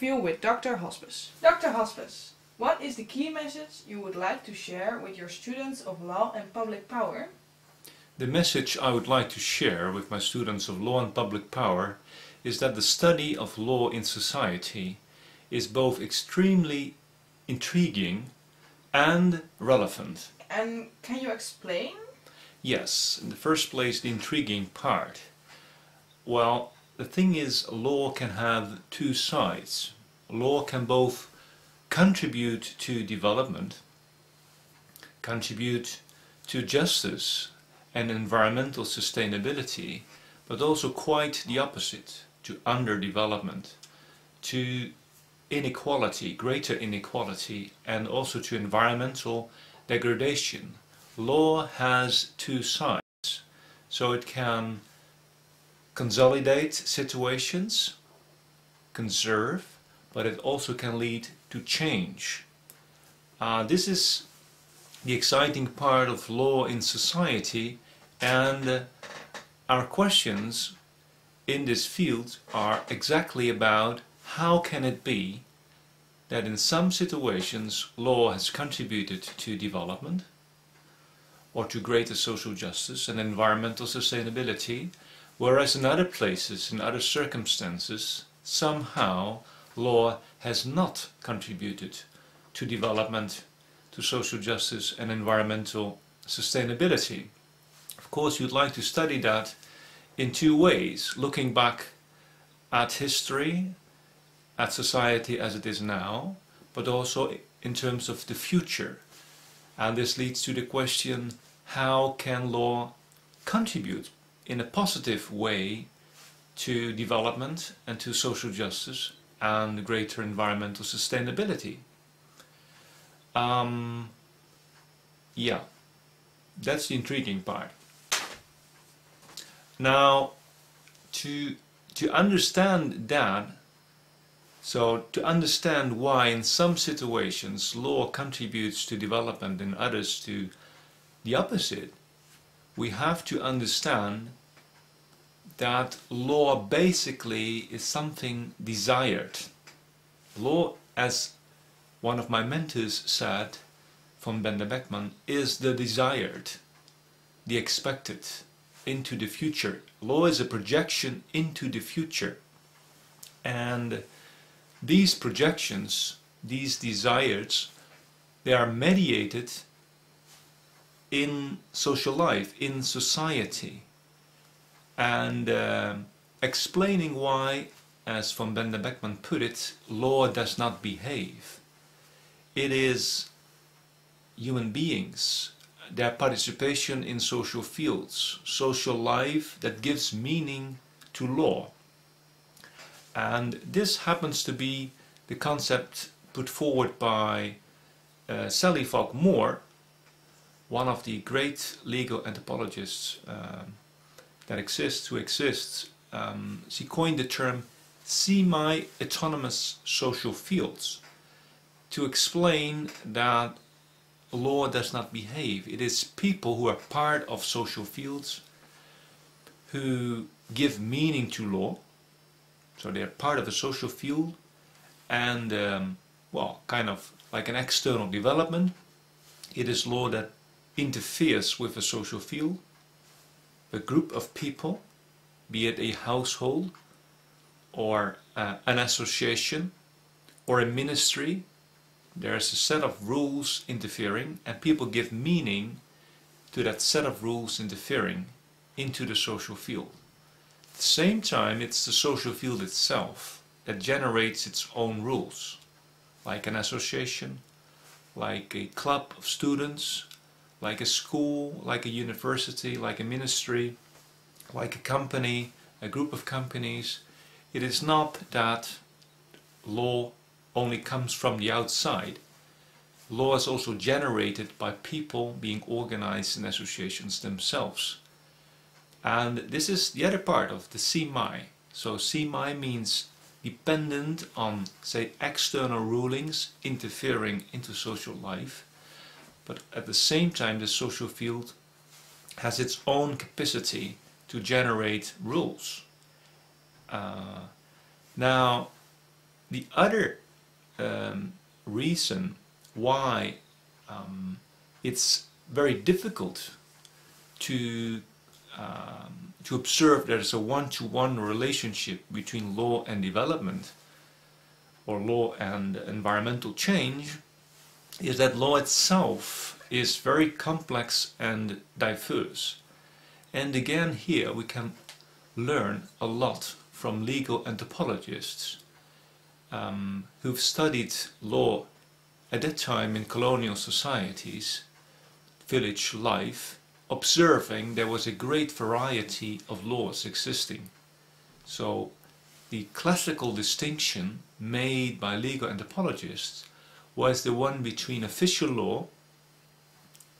interview with Dr. Hospes. Dr. Hospes, what is the key message you would like to share with your students of law and public power? The message I would like to share with my students of law and public power is that the study of law in society is both extremely intriguing and relevant. And can you explain? Yes, in the first place, the intriguing part. Well, the thing is, law can have two sides. Law can both contribute to development, contribute to justice and environmental sustainability, but also quite the opposite, to underdevelopment, to inequality, greater inequality, and also to environmental degradation. Law has two sides, so it can consolidate situations, conserve, but it also can lead to change. This is the exciting part of law in society, and our questions in this field are exactly about how can it be that in some situations law has contributed to development or to greater social justice and environmental sustainability, whereas in other places, in other circumstances, somehow law has not contributed to development, to social justice and environmental sustainability. Of course, you'd like to study that in two ways, looking back at history, at society as it is now, but also in terms of the future. And this leads to the question, how can law contribute in a positive way to development and to social justice and greater environmental sustainability? Yeah, that's the intriguing part. Now, to understand that, so to understand why in some situations law contributes to development and others to the opposite, we have to understand that law basically is something desired. Law, as one of my mentors said, von Bender Beckman, is the desired, the expected, into the future. Law is a projection into the future. And these projections, these desires, they are mediated in social life, in society. And explaining why, as von Bender Beckman put it, law does not behave. It is human beings, their participation in social fields, social life that gives meaning to law. And this happens to be the concept put forward by Sally Falk Moore, one of the great legal anthropologists who exists. She coined the term semi-autonomous social fields to explain that law does not behave. It is people who are part of social fields who give meaning to law. So they are part of a social field and, well, kind of like an external development. It is law that interferes with a social field, a group of people, be it a household or an association or a ministry. There is a set of rules interfering, and people give meaning to that set of rules interfering into the social field. At the same time, it's the social field itself that generates its own rules, like an association, like a club of students, like a school, like a university, like a ministry, like a company, a group of companies. It is not that law only comes from the outside. Law is also generated by people being organized in associations themselves. And this is the other part of the semi. So semi means dependent on, say, external rulings interfering into social life, but at the same time the social field has its own capacity to generate rules. Now, The other reason why it's very difficult to observe there's a one-to-one relationship between law and development, or law and environmental change, is that law itself is very complex and diverse. And again, here we can learn a lot from legal anthropologists who've studied law at that time in colonial societies, village life, observing there was a great variety of laws existing. So the classical distinction made by legal anthropologists was the one between official law,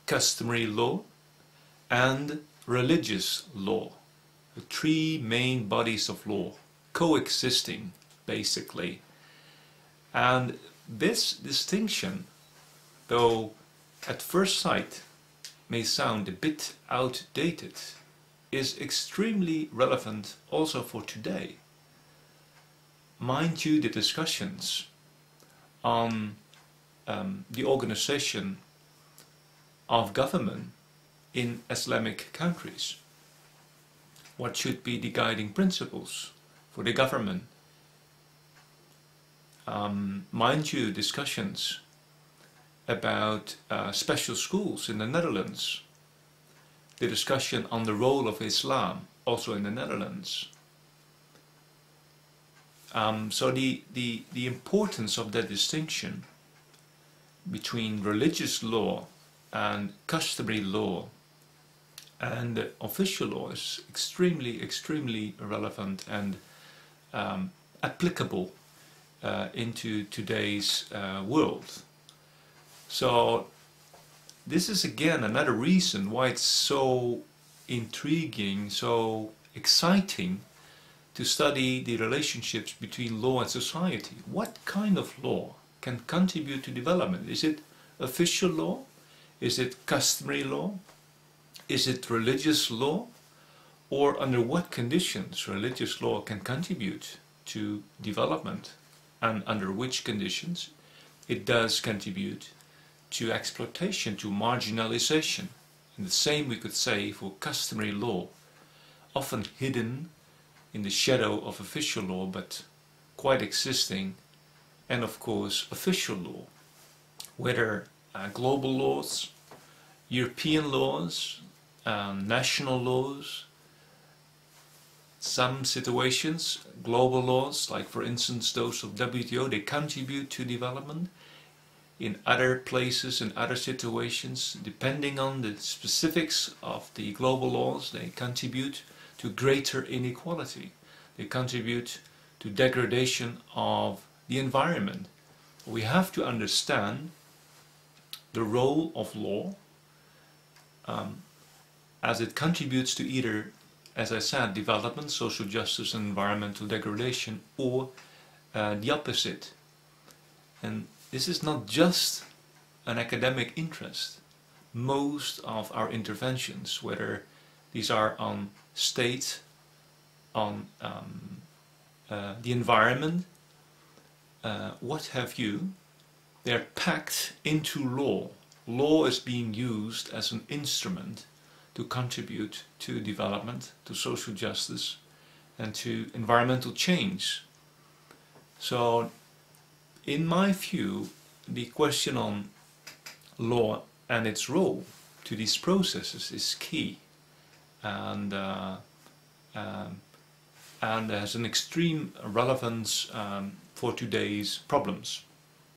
customary law, and religious law. The three main bodies of law coexisting, basically. And this distinction, though at first sight may sound a bit outdated, is extremely relevant also for today. Mind you, the discussions on the organization of government in Islamic countries. What should be the guiding principles for the government? Mind you, discussions about special schools in the Netherlands. The discussion on the role of Islam also in the Netherlands. So the importance of that distinction between religious law and customary law and official law is extremely relevant and applicable into today's world. So this is again another reason why it's so intriguing, so exciting to study the relationships between law and society. What kind of law can contribute to development? Is it official law? Is it customary law? Is it religious law? Or under what conditions religious law can contribute to development, and under which conditions it does contribute to exploitation, to marginalization? And the same we could say for customary law, often hidden in the shadow of official law, but quite existing. And of course official law, whether global laws, European laws, national laws, some situations, global laws, like for instance those of WTO, they contribute to development. In other places, in other situations, depending on the specifics of the global laws, they contribute to greater inequality. They contribute to degradation of the environment. We have to understand the role of law as it contributes to either, as I said, development, social justice and environmental degradation, or the opposite. And this is not just an academic interest. Most of our interventions, whether these are on state, on the environment, what have you, they're packed into law. Law is being used as an instrument to contribute to development, to social justice, and to environmental change. So, in my view, the question on law and its role to these processes is key, and has an extreme relevance for today's problems.